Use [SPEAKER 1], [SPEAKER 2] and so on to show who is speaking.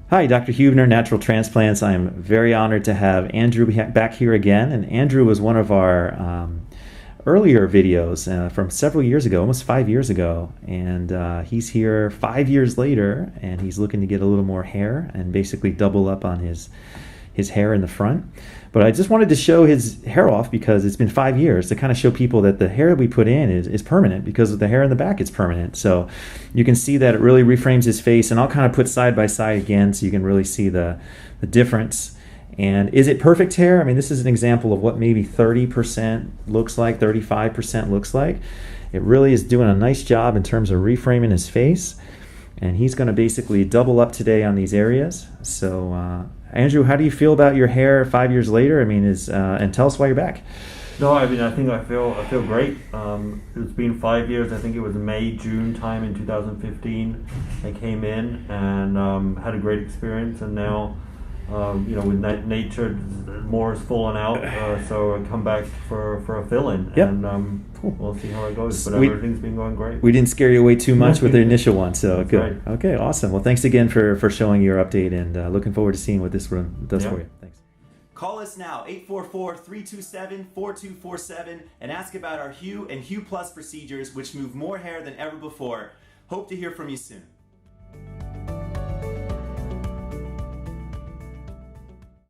[SPEAKER 1] Hi, Dr. Huebner, Natural Transplants. I am very honored to have Andrew back here again. And Andrew was one of our earlier videos from several years ago, almost 5 years ago. And he's here 5 years later, and he's looking to get a little more hair and basically double up on his hair in the front. But I just wanted to show his hair off because it's been 5 years to kind of show people that the hair we put in is permanent, because the hair in the back is permanent. So you can see that it really reframes his face, and I'll kind of put side by side again so you can really see the difference. And is it perfect hair? I mean, this is an example of what maybe 30% looks like, 35% looks like. It really is doing a nice job in terms of reframing his face. And he's going to basically double up today on these areas. So, Andrew, how do you feel about your hair 5 years later? I mean, and tell us why you're back.
[SPEAKER 2] No, I mean, I think I feel great. It's been 5 years. I think it was May, June time in 2015. I came in and had a great experience, and now, with nature, more is falling out. So I come back for a fill-in,
[SPEAKER 1] yep.
[SPEAKER 2] And we'll see how it goes. But everything's been going great.
[SPEAKER 1] We didn't scare you away too much with the initial one, so
[SPEAKER 2] That's
[SPEAKER 1] good.
[SPEAKER 2] Right.
[SPEAKER 1] Okay, awesome. Well, thanks again for showing your update, and looking forward to seeing what this one does for you. Thanks. Call us now, 844-327-4247, and ask about our Hue and Hue Plus procedures, which move more hair than ever before. Hope to hear from you soon.